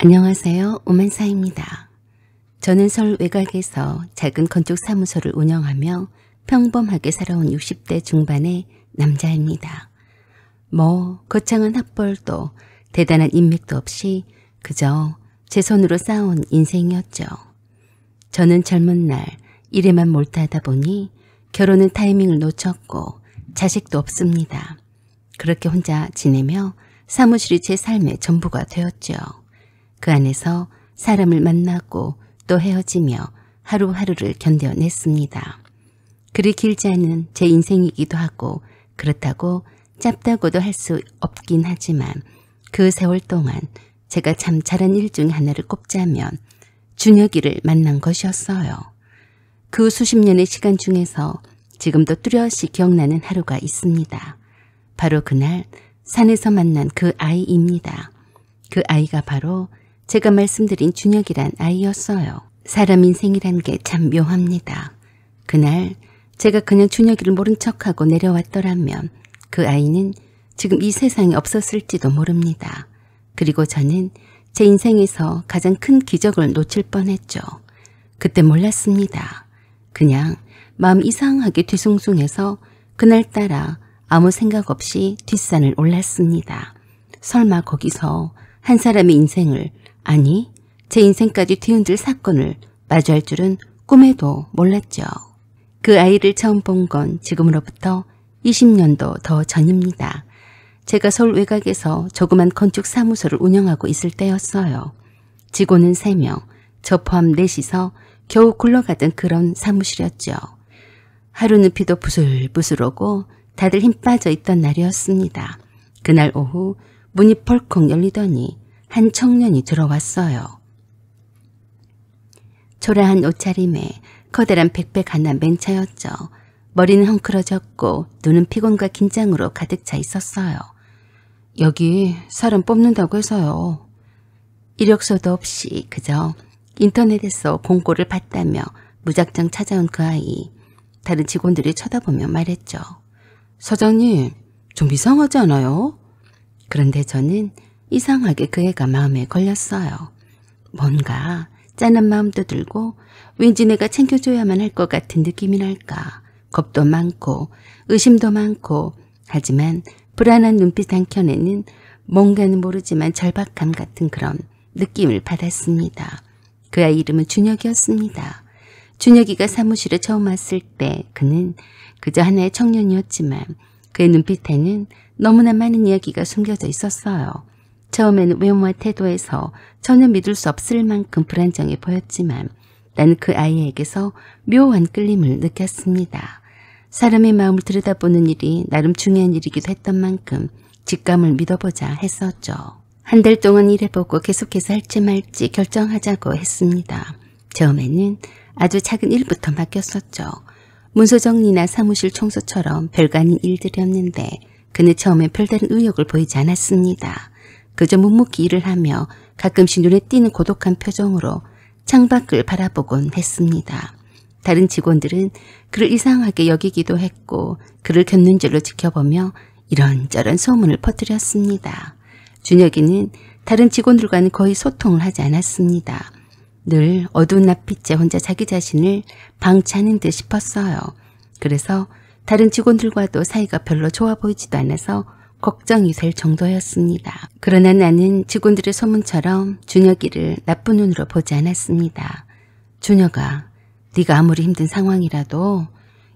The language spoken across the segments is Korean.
안녕하세요. 오만사입니다. 저는 서울 외곽에서 작은 건축 사무소를 운영하며 평범하게 살아온 60대 중반의 남자입니다. 거창한 학벌도 대단한 인맥도 없이 그저 제 손으로 쌓아온 인생이었죠. 저는 젊은 날 일에만 몰두하다 보니 결혼은 타이밍을 놓쳤고 자식도 없습니다. 그렇게 혼자 지내며 사무실이 제 삶의 전부가 되었죠. 그 안에서 사람을 만나고 또 헤어지며 하루하루를 견뎌냈습니다. 그리 길지 않은 제 인생이기도 하고 그렇다고 짧다고도 할 수 없긴 하지만 그 세월 동안 제가 참 잘한 일 중 하나를 꼽자면 준혁이를 만난 것이었어요. 그 수십 년의 시간 중에서 지금도 뚜렷이 기억나는 하루가 있습니다. 바로 그날 산에서 만난 그 아이입니다. 그 아이가 바로 제가 말씀드린 준혁이란 아이였어요. 사람 인생이란 게 참 묘합니다. 그날 제가 그냥 준혁이를 모른 척하고 내려왔더라면 그 아이는 지금 이 세상에 없었을지도 모릅니다. 그리고 저는 제 인생에서 가장 큰 기적을 놓칠 뻔했죠. 그때 몰랐습니다. 그냥 마음 이상하게 뒤숭숭해서 그날따라 아무 생각 없이 뒷산을 올랐습니다. 설마 거기서 한 사람의 인생을, 아니 제 인생까지 뒤흔들 사건을 마주할 줄은 꿈에도 몰랐죠. 그 아이를 처음 본 건 지금으로부터 20년도 더 전입니다. 제가 서울 외곽에서 조그만 건축 사무소를 운영하고 있을 때였어요. 직원은 3명, 저 포함 넷이서 겨우 굴러가던 그런 사무실이었죠. 하루는 비도 부슬부슬 오고 다들 힘 빠져 있던 날이었습니다. 그날 오후 문이 벌컥 열리더니 한 청년이 들어왔어요. 초라한 옷차림에 커다란 백팩 하나 맨 차였죠. 머리는 헝클어졌고 눈은 피곤과 긴장으로 가득 차 있었어요. 여기 사람 뽑는다고 해서요. 이력서도 없이 그저 인터넷에서 공고를 봤다며 무작정 찾아온 그 아이. 다른 직원들이 쳐다보며 말했죠. 사장님, 좀 이상하지 않아요? 그런데 저는 이상하게 그 애가 마음에 걸렸어요. 뭔가 짠한 마음도 들고 왠지 내가 챙겨줘야만 할 것 같은 느낌이랄까. 겁도 많고 의심도 많고 하지만 불안한 눈빛 한켠에는 뭔가는 모르지만 절박함 같은 그런 느낌을 받았습니다. 그 아이 이름은 준혁이었습니다. 준혁이가 사무실에 처음 왔을 때 그는 그저 하나의 청년이었지만 그의 눈빛에는 너무나 많은 이야기가 숨겨져 있었어요. 처음에는 외모와 태도에서 전혀 믿을 수 없을 만큼 불안정해 보였지만 나는 그 아이에게서 묘한 끌림을 느꼈습니다. 사람의 마음을 들여다보는 일이 나름 중요한 일이기도 했던 만큼 직감을 믿어보자 했었죠. 한 달 동안 일해보고 계속해서 할지 말지 결정하자고 했습니다. 처음에는 아주 작은 일부터 맡겼었죠. 문서 정리나 사무실 청소처럼 별거 아닌 일들이었는데 그는 처음에 별다른 의욕을 보이지 않았습니다. 그저 묵묵히 일을 하며 가끔씩 눈에 띄는 고독한 표정으로 창밖을 바라보곤 했습니다. 다른 직원들은 그를 이상하게 여기기도 했고 그를 곁눈질로 지켜보며 이런저런 소문을 퍼뜨렸습니다. 준혁이는 다른 직원들과는 거의 소통을 하지 않았습니다. 늘 어두운 낯빛에 혼자 자기 자신을 방치하는 듯 싶었어요. 그래서 다른 직원들과도 사이가 별로 좋아 보이지도 않아서 걱정이 될 정도였습니다. 그러나 나는 직원들의 소문처럼 준혁이를 나쁜 눈으로 보지 않았습니다. 준혁아, 네가 아무리 힘든 상황이라도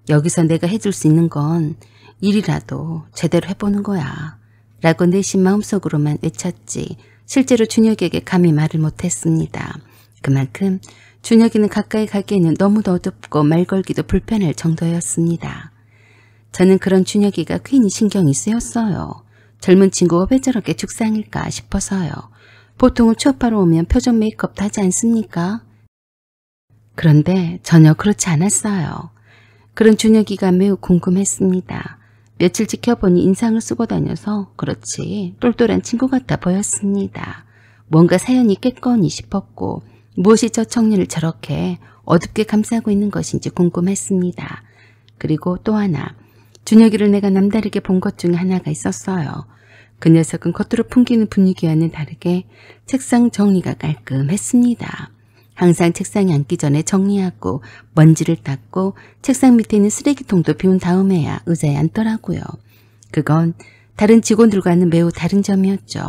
여기서 내가 해줄 수 있는 건 일이라도 제대로 해보는 거야. 라고 내심 마음속으로만 외쳤지 실제로 준혁에게 감히 말을 못했습니다. 그만큼 준혁이는 가까이 가기에는 너무도 어둡고 말 걸기도 불편할 정도였습니다. 저는 그런 준혁이가 괜히 신경이 쓰였어요. 젊은 친구가 왜 저렇게 죽상일까 싶어서요. 보통은 취업하러 오면 표정 메이크업도 하지 않습니까? 그런데 전혀 그렇지 않았어요. 그런 준혁이가 매우 궁금했습니다. 며칠 지켜보니 인상을 쓰고 다녀서 그렇지 똘똘한 친구 같아 보였습니다. 뭔가 사연이 있겠거니 싶었고 무엇이 저 청년을 저렇게 어둡게 감싸고 있는 것인지 궁금했습니다. 그리고 또 하나, 준혁이를 내가 남다르게 본 것 중에 하나가 있었어요. 그 녀석은 겉으로 풍기는 분위기와는 다르게 책상 정리가 깔끔했습니다. 항상 책상에 앉기 전에 정리하고 먼지를 닦고 책상 밑에 있는 쓰레기통도 비운 다음에야 의자에 앉더라고요. 그건 다른 직원들과는 매우 다른 점이었죠.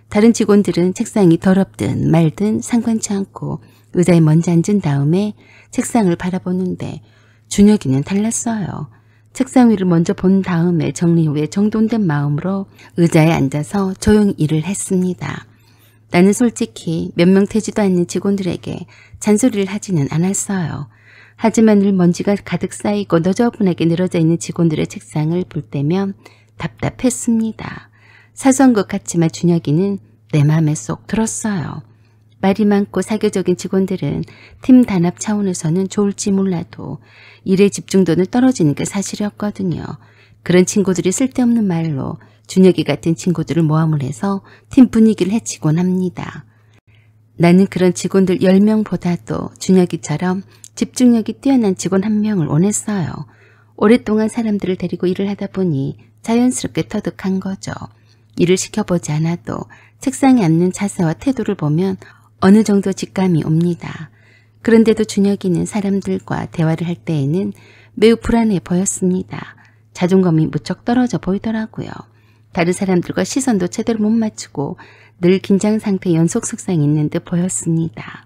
다른 직원들은 책상이 더럽든 말든 상관치 않고 의자에 먼저 앉은 다음에 책상을 바라보는데 준혁이는 달랐어요. 책상 위를 먼저 본 다음에 정리 후에 정돈된 마음으로 의자에 앉아서 조용히 일을 했습니다. 나는 솔직히 몇 명 되지도 않는 직원들에게 잔소리를 하지는 않았어요. 하지만 늘 먼지가 가득 쌓이고 너저분하게 늘어져 있는 직원들의 책상을 볼 때면 답답했습니다. 사소한 것 같지만 준혁이는 내 마음에 쏙 들었어요. 말이 많고 사교적인 직원들은 팀 단합 차원에서는 좋을지 몰라도 일의 집중도는 떨어지는 게 사실이었거든요. 그런 친구들이 쓸데없는 말로 준혁이 같은 친구들을 모함을 해서 팀 분위기를 해치곤 합니다. 나는 그런 직원들 10명보다도 준혁이처럼 집중력이 뛰어난 직원 1명을 원했어요. 오랫동안 사람들을 데리고 일을 하다 보니 자연스럽게 터득한 거죠. 일을 시켜보지 않아도 책상에 앉는 자세와 태도를 보면 어느 정도 직감이 옵니다. 그런데도 준혁이는 사람들과 대화를 할 때에는 매우 불안해 보였습니다. 자존감이 무척 떨어져 보이더라고요. 다른 사람들과 시선도 제대로 못 맞추고 늘 긴장 상태 연속 속상이 있는 듯 보였습니다.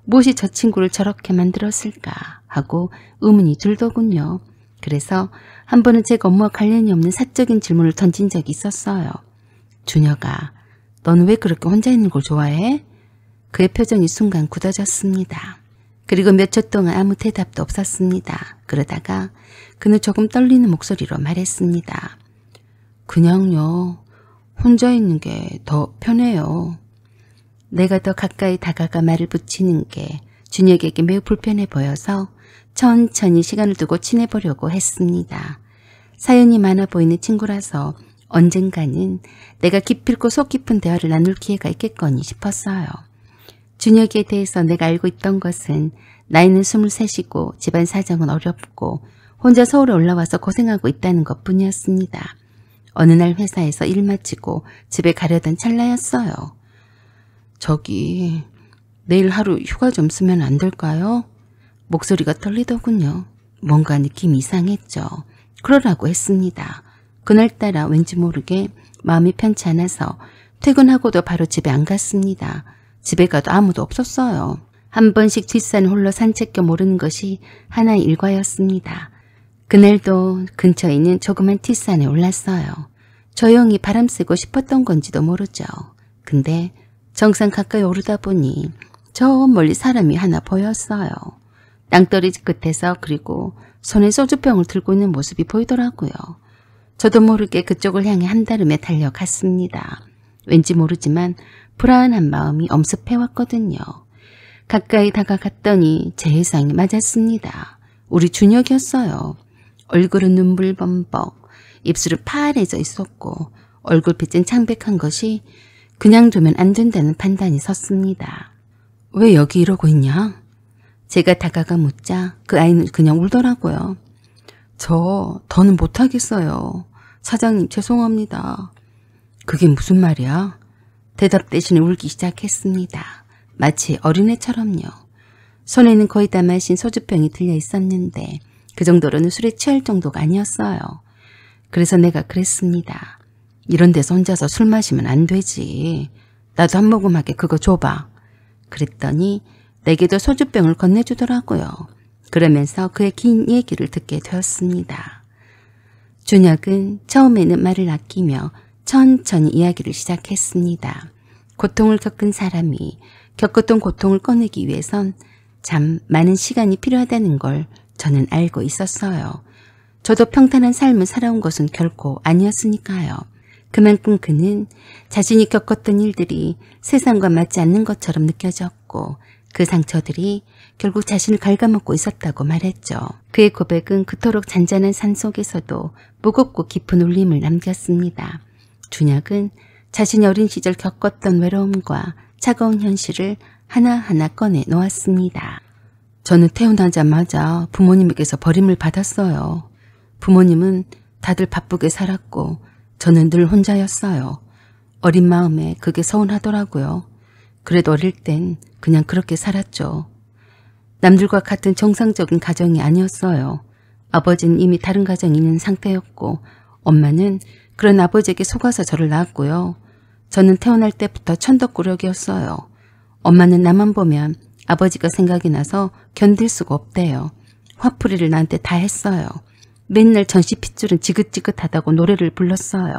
무엇이 저 친구를 저렇게 만들었을까 하고 의문이 들더군요. 그래서 한 번은 제가 업무와 관련이 없는 사적인 질문을 던진 적이 있었어요. 준혁아, 넌 왜 그렇게 혼자 있는 걸 좋아해? 그의 표정이 순간 굳어졌습니다. 그리고 몇 초 동안 아무 대답도 없었습니다. 그러다가 그는 조금 떨리는 목소리로 말했습니다. 그냥요. 혼자 있는 게 더 편해요. 내가 더 가까이 다가가 말을 붙이는 게 준혁에게 매우 불편해 보여서 천천히 시간을 두고 친해보려고 했습니다. 사연이 많아 보이는 친구라서 언젠가는 내가 기필코 속 깊은 대화를 나눌 기회가 있겠거니 싶었어요. 준혁이에 대해서 내가 알고 있던 것은 나이는 23이고 집안 사정은 어렵고 혼자 서울에 올라와서 고생하고 있다는 것뿐이었습니다. 어느 날 회사에서 일 마치고 집에 가려던 찰나였어요. 저기 내일 하루 휴가 좀 쓰면 안 될까요? 목소리가 떨리더군요. 뭔가 느낌이 이상했죠. 그러라고 했습니다. 그날따라 왠지 모르게 마음이 편치 않아서 퇴근하고도 바로 집에 안 갔습니다. 집에 가도 아무도 없었어요. 한 번씩 뒷산 홀로 산책 겸 오르는 것이 하나의 일과였습니다. 그날도 근처에 있는 조그만 뒷산에 올랐어요. 조용히 바람 쐬고 싶었던 건지도 모르죠. 근데 정상 가까이 오르다 보니 저 멀리 사람이 하나 보였어요. 땅떨이 끝에서 그리고 손에 소주병을 들고 있는 모습이 보이더라고요. 저도 모르게 그쪽을 향해 한달음에 달려갔습니다. 왠지 모르지만 불안한 마음이 엄습해왔거든요. 가까이 다가갔더니 제 예상이 맞았습니다. 우리 준혁이었어요. 얼굴은 눈물 범벅, 입술은 파래져 있었고 얼굴빛은 창백한 것이 그냥 두면 안 된다는 판단이 섰습니다. 왜 여기 이러고 있냐? 제가 다가가 묻자 그 아이는 그냥 울더라고요. 저 더는 못하겠어요. 사장님 죄송합니다. 그게 무슨 말이야? 대답 대신에 울기 시작했습니다. 마치 어린애처럼요. 손에는 거의 다 마신 소주병이 들려 있었는데 그 정도로는 술에 취할 정도가 아니었어요. 그래서 내가 그랬습니다. 이런 데서 혼자서 술 마시면 안 되지. 나도 한 모금 하게 그거 줘봐. 그랬더니 내게도 소주병을 건네주더라고요. 그러면서 그의 긴 얘기를 듣게 되었습니다. 준혁은 처음에는 말을 아끼며 천천히 이야기를 시작했습니다. 고통을 겪은 사람이 겪었던 고통을 꺼내기 위해선 참 많은 시간이 필요하다는 걸 저는 알고 있었어요. 저도 평탄한 삶을 살아온 것은 결코 아니었으니까요. 그만큼 그는 자신이 겪었던 일들이 세상과 맞지 않는 것처럼 느껴졌고 그 상처들이 결국 자신을 갉아먹고 있었다고 말했죠. 그의 고백은 그토록 잔잔한 산 속에서도 무겁고 깊은 울림을 남겼습니다. 준혁은 자신이 어린 시절 겪었던 외로움과 차가운 현실을 하나하나 꺼내 놓았습니다. 저는 태어나자마자 부모님에게서 버림을 받았어요. 부모님은 다들 바쁘게 살았고 저는 늘 혼자였어요. 어린 마음에 그게 서운하더라고요. 그래도 어릴 땐 그냥 그렇게 살았죠. 남들과 같은 정상적인 가정이 아니었어요. 아버지는 이미 다른 가정이 있는 상태였고 엄마는 그런 아버지에게 속아서 저를 낳았고요. 저는 태어날 때부터 천덕꾸러기였어요. 엄마는 나만 보면 아버지가 생각이 나서 견딜 수가 없대요. 화풀이를 나한테 다 했어요. 맨날 전시 핏줄은 지긋지긋하다고 노래를 불렀어요.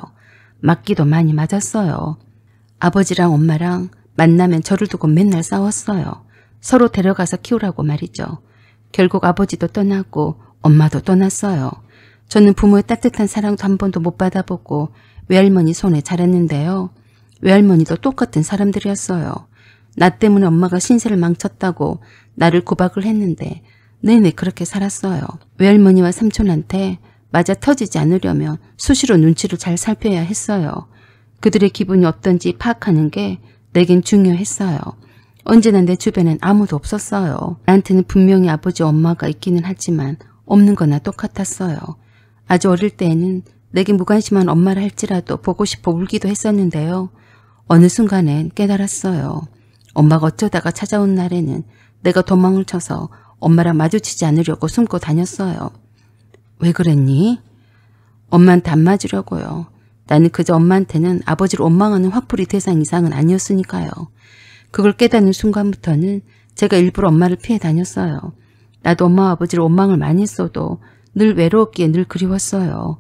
맞기도 많이 맞았어요. 아버지랑 엄마랑 만나면 저를 두고 맨날 싸웠어요. 서로 데려가서 키우라고 말이죠. 결국 아버지도 떠나고 엄마도 떠났어요. 저는 부모의 따뜻한 사랑도 한 번도 못 받아보고 외할머니 손에 자랐는데요. 외할머니도 똑같은 사람들이었어요. 나 때문에 엄마가 신세를 망쳤다고 나를 구박을 했는데 내내 그렇게 살았어요. 외할머니와 삼촌한테 맞아 터지지 않으려면 수시로 눈치를 잘 살펴야 했어요. 그들의 기분이 어떤지 파악하는 게 내겐 중요했어요. 언제나 내 주변엔 아무도 없었어요. 나한테는 분명히 아버지 엄마가 있기는 하지만 없는 거나 똑같았어요. 아주 어릴 때에는 내게 무관심한 엄마라 할지라도 보고 싶어 울기도 했었는데요. 어느 순간엔 깨달았어요. 엄마가 어쩌다가 찾아온 날에는 내가 도망을 쳐서 엄마랑 마주치지 않으려고 숨고 다녔어요. 왜 그랬니? 엄마한테 안 맞으려고요. 나는 그저 엄마한테는 아버지를 원망하는 화풀이 대상 이상은 아니었으니까요. 그걸 깨닫는 순간부터는 제가 일부러 엄마를 피해 다녔어요. 나도 엄마와 아버지를 원망을 많이 했어도 늘 외로웠기에 늘 그리웠어요.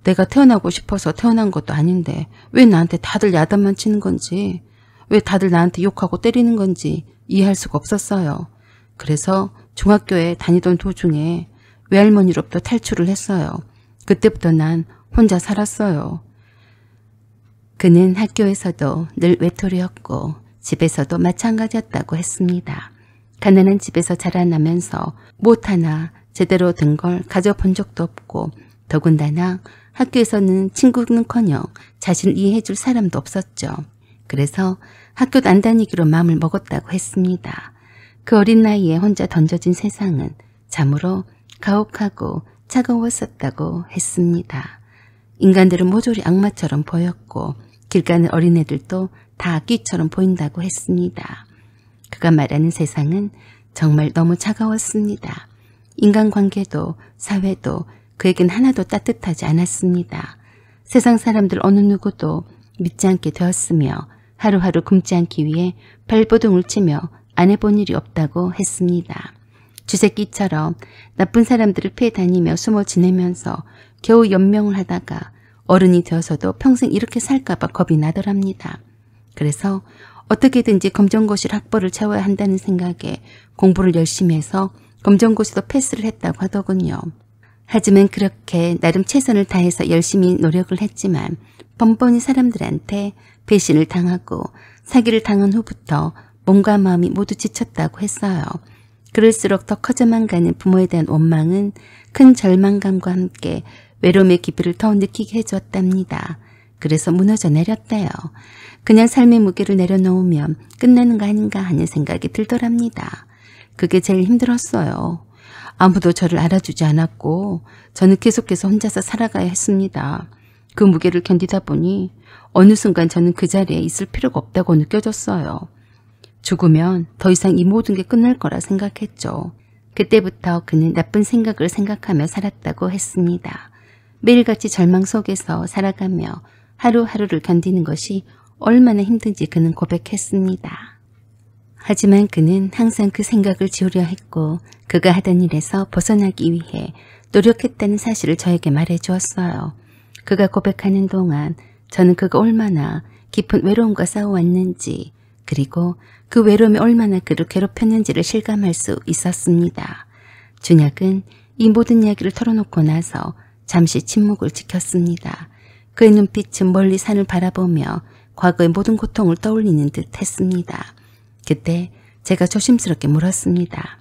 내가 태어나고 싶어서 태어난 것도 아닌데 왜 나한테 다들 야단만 치는 건지, 왜 다들 나한테 욕하고 때리는 건지 이해할 수가 없었어요. 그래서 중학교에 다니던 도중에 외할머니로부터 탈출을 했어요. 그때부터 난 혼자 살았어요. 그는 학교에서도 늘 외톨이였고 집에서도 마찬가지였다고 했습니다. 가난한 집에서 자라나면서 못 하나 제대로 된 걸 가져본 적도 없고 더군다나 학교에서는 친구는커녕 자신을 이해해줄 사람도 없었죠. 그래서 학교도 안 다니기로 마음을 먹었다고 했습니다. 그 어린 나이에 혼자 던져진 세상은 참으로 가혹하고 차가웠었다고 했습니다. 인간들은 모조리 악마처럼 보였고 길 가는 어린애들도 다 악귀처럼 보인다고 했습니다. 그가 말하는 세상은 정말 너무 차가웠습니다. 인간관계도 사회도 그에겐 하나도 따뜻하지 않았습니다. 세상 사람들 어느 누구도 믿지 않게 되었으며 하루하루 굶지 않기 위해 발버둥을 치며 안 해본 일이 없다고 했습니다. 쥐새끼처럼 나쁜 사람들을 피해 다니며 숨어 지내면서 겨우 연명을 하다가 어른이 되어서도 평생 이렇게 살까봐 겁이 나더랍니다. 그래서 어떻게든지 검정고시를 학벌을 채워야 한다는 생각에 공부를 열심히 해서 검정고시도 패스를 했다고 하더군요. 하지만 그렇게 나름 최선을 다해서 열심히 노력을 했지만 번번이 사람들한테 배신을 당하고 사기를 당한 후부터 몸과 마음이 모두 지쳤다고 했어요. 그럴수록 더 커져만 가는 부모에 대한 원망은 큰 절망감과 함께 외로움의 깊이를 더 느끼게 해주었답니다. 그래서 무너져 내렸대요. 그냥 삶의 무게를 내려놓으면 끝나는 거 아닌가 하는 생각이 들더랍니다. 그게 제일 힘들었어요. 아무도 저를 알아주지 않았고 저는 계속해서 혼자서 살아가야 했습니다. 그 무게를 견디다 보니 어느 순간 저는 그 자리에 있을 필요가 없다고 느껴졌어요. 죽으면 더 이상 이 모든 게 끝날 거라 생각했죠. 그때부터 그는 나쁜 생각을 생각하며 살았다고 했습니다. 매일같이 절망 속에서 살아가며 하루하루를 견디는 것이 얼마나 힘든지 그는 고백했습니다. 하지만 그는 항상 그 생각을 지우려 했고 그가 하던 일에서 벗어나기 위해 노력했다는 사실을 저에게 말해 주었어요. 그가 고백하는 동안 저는 그가 얼마나 깊은 외로움과 싸워왔는지 그리고 그 외로움이 얼마나 그를 괴롭혔는지를 실감할 수 있었습니다. 준혁은 이 모든 이야기를 털어놓고 나서 잠시 침묵을 지켰습니다. 그의 눈빛은 멀리 산을 바라보며 과거의 모든 고통을 떠올리는 듯 했습니다. 그때 제가 조심스럽게 물었습니다.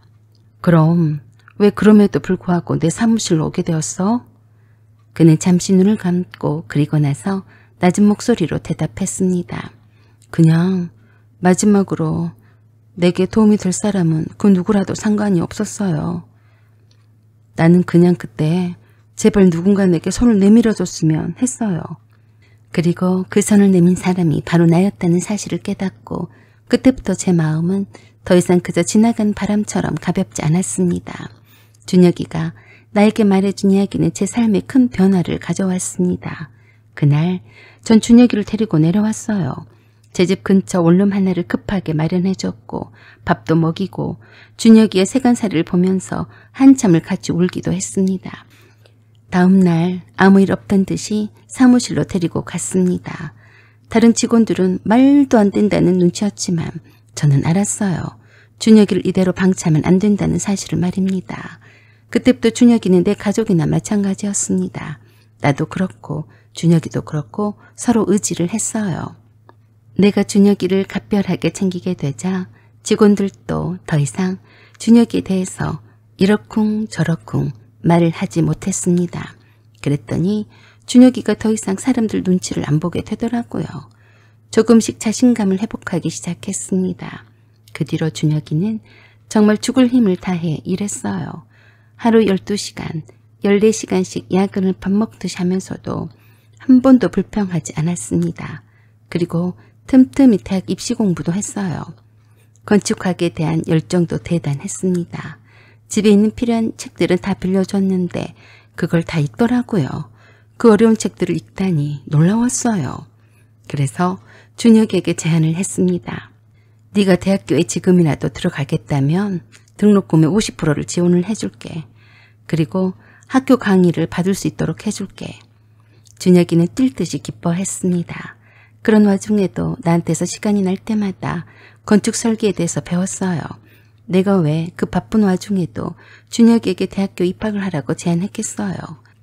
그럼 왜 그럼에도 불구하고 내 사무실로 오게 되었어? 그는 잠시 눈을 감고 그리고 나서 낮은 목소리로 대답했습니다. 그냥 마지막으로 내게 도움이 될 사람은 그 누구라도 상관이 없었어요. 나는 그냥 그때 제발 누군가 내게 손을 내밀어줬으면 했어요. 그리고 그 손을 내민 사람이 바로 나였다는 사실을 깨닫고 그때부터 제 마음은 더 이상 그저 지나간 바람처럼 가볍지 않았습니다. 준혁이가 나에게 말해준 이야기는 제 삶에 큰 변화를 가져왔습니다. 그날 전 준혁이를 데리고 내려왔어요. 제 집 근처 원룸 하나를 급하게 마련해줬고 밥도 먹이고 준혁이의 세간살이를 보면서 한참을 같이 울기도 했습니다. 다음 날 아무 일 없던 듯이 사무실로 데리고 갔습니다. 다른 직원들은 말도 안 된다는 눈치였지만 저는 알았어요. 준혁이를 이대로 방치하면 안 된다는 사실을 말입니다. 그때부터 준혁이는 내 가족이나 마찬가지였습니다. 나도 그렇고 준혁이도 그렇고 서로 의지를 했어요. 내가 준혁이를 각별하게 챙기게 되자 직원들도 더 이상 준혁이에 대해서 이러쿵 저러쿵 말을 하지 못했습니다. 그랬더니 준혁이가 더 이상 사람들 눈치를 안 보게 되더라고요. 조금씩 자신감을 회복하기 시작했습니다. 그 뒤로 준혁이는 정말 죽을 힘을 다해 일했어요. 하루 12시간, 14시간씩 야근을 밥 먹듯이 하면서도 한 번도 불평하지 않았습니다. 그리고 틈틈이 대학 입시 공부도 했어요. 건축학에 대한 열정도 대단했습니다. 집에 있는 필요한 책들은 다 빌려줬는데 그걸 다 읽더라고요. 그 어려운 책들을 읽다니 놀라웠어요. 그래서 준혁에게 제안을 했습니다. 네가 대학교에 지금이라도 들어가겠다면 등록금의 50%를 지원을 해줄게. 그리고 학교 강의를 받을 수 있도록 해줄게. 준혁이는 뛸 듯이 기뻐했습니다. 그런 와중에도 나한테서 시간이 날 때마다 건축 설계에 대해서 배웠어요. 내가 왜 그 바쁜 와중에도 준혁이에게 대학교 입학을 하라고 제안했겠어요.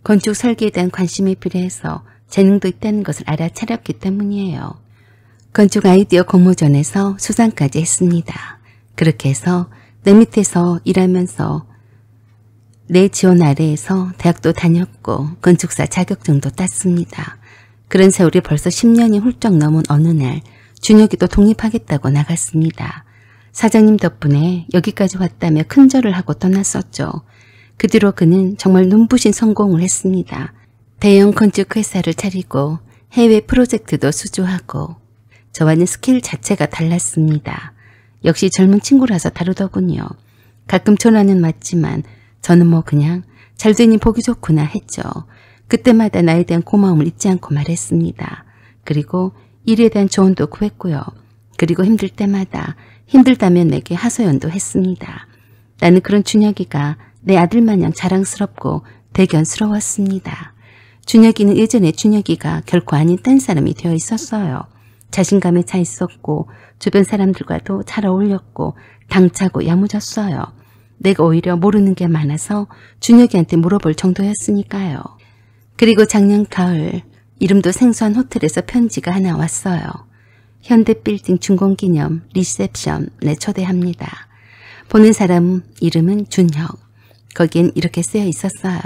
건축 설계에 대한 관심이 필요해서 재능도 있다는 것을 알아차렸기 때문이에요. 건축 아이디어 공모전에서 수상까지 했습니다. 그렇게 해서 내 밑에서 일하면서 내 지원 아래에서 대학도 다녔고 건축사 자격증도 땄습니다. 그런 세월이 벌써 10년이 훌쩍 넘은 어느 날 준혁이도 독립하겠다고 나갔습니다. 사장님 덕분에 여기까지 왔다며 큰절을 하고 떠났었죠. 그 뒤로 그는 정말 눈부신 성공을 했습니다. 대형 건축 회사를 차리고 해외 프로젝트도 수주하고 저와는 스킬 자체가 달랐습니다. 역시 젊은 친구라서 다르더군요. 가끔 전화는 왔지만 저는 뭐 그냥 잘되니 보기 좋구나 했죠. 그때마다 나에 대한 고마움을 잊지 않고 말했습니다. 그리고 일에 대한 조언도 구했고요. 그리고 힘들 때마다 힘들다면 내게 하소연도 했습니다. 나는 그런 준혁이가 내 아들 마냥 자랑스럽고 대견스러웠습니다. 준혁이는 예전에 준혁이가 결코 아닌 딴 사람이 되어 있었어요. 자신감에 차 있었고 주변 사람들과도 잘 어울렸고 당차고 야무졌어요. 내가 오히려 모르는 게 많아서 준혁이한테 물어볼 정도였으니까요. 그리고 작년 가을 이름도 생소한 호텔에서 편지가 하나 왔어요. 현대빌딩 준공기념 리셉션에 초대합니다. 보낸 사람 이름은 준혁. 거기엔 이렇게 쓰여 있었어요.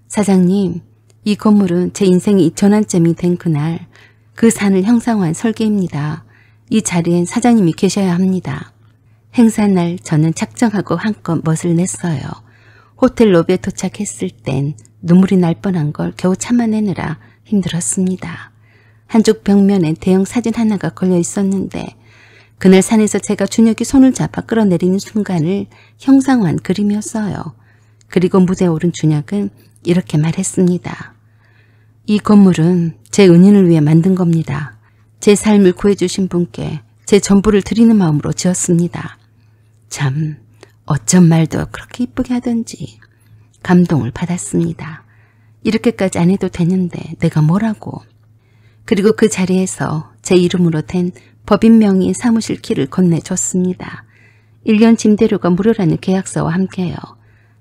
사장님, 이 건물은 제 인생의 전환점이 된 그날 그 산을 형상화한 설계입니다. 이 자리엔 사장님이 계셔야 합니다. 행사날 저는 작정하고 한껏 멋을 냈어요. 호텔 로비에 도착했을 땐 눈물이 날 뻔한 걸 겨우 참아내느라 힘들었습니다. 한쪽 벽면에 대형 사진 하나가 걸려 있었는데 그날 산에서 제가 준혁이 손을 잡아 끌어내리는 순간을 형상화한 그림이었어요. 그리고 무대에 오른 준혁은 이렇게 말했습니다. 이 건물은 제 은인을 위해 만든 겁니다. 제 삶을 구해주신 분께 제 전부를 드리는 마음으로 지었습니다. 참 어쩜 말도 그렇게 이쁘게 하던지 감동을 받았습니다. 이렇게까지 안 해도 되는데 내가 뭐라고. 그리고 그 자리에서 제 이름으로 된 법인 명의 사무실 키를 건네줬습니다. 1년 짐대료가 무료라는 계약서와 함께요.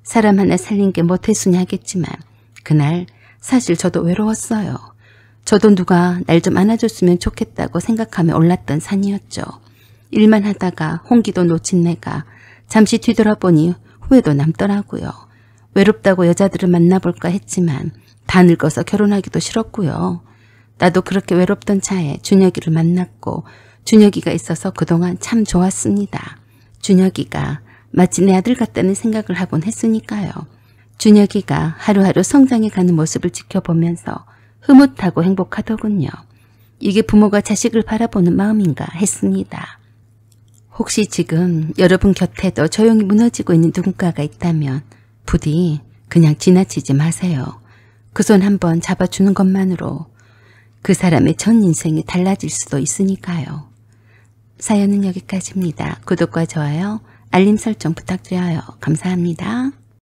사람 하나 살린 게 모태순이 하겠지만 그날 사실 저도 외로웠어요. 저도 누가 날 좀 안아줬으면 좋겠다고 생각하며 올랐던 산이었죠. 일만 하다가 홍기도 놓친 내가 잠시 뒤돌아보니 후회도 남더라고요. 외롭다고 여자들을 만나볼까 했지만 다 늙어서 결혼하기도 싫었고요. 나도 그렇게 외롭던 차에 준혁이를 만났고 준혁이가 있어서 그동안 참 좋았습니다. 준혁이가 마치 내 아들 같다는 생각을 하곤 했으니까요. 준혁이가 하루하루 성장해가는 모습을 지켜보면서 흐뭇하고 행복하더군요. 이게 부모가 자식을 바라보는 마음인가 했습니다. 혹시 지금 여러분 곁에도 조용히 무너지고 있는 누군가가 있다면 부디 그냥 지나치지 마세요. 그 손 한번 잡아주는 것만으로 그 사람의 전 인생이 달라질 수도 있으니까요. 사연은 여기까지입니다. 구독과 좋아요, 알림 설정 부탁드려요. 감사합니다.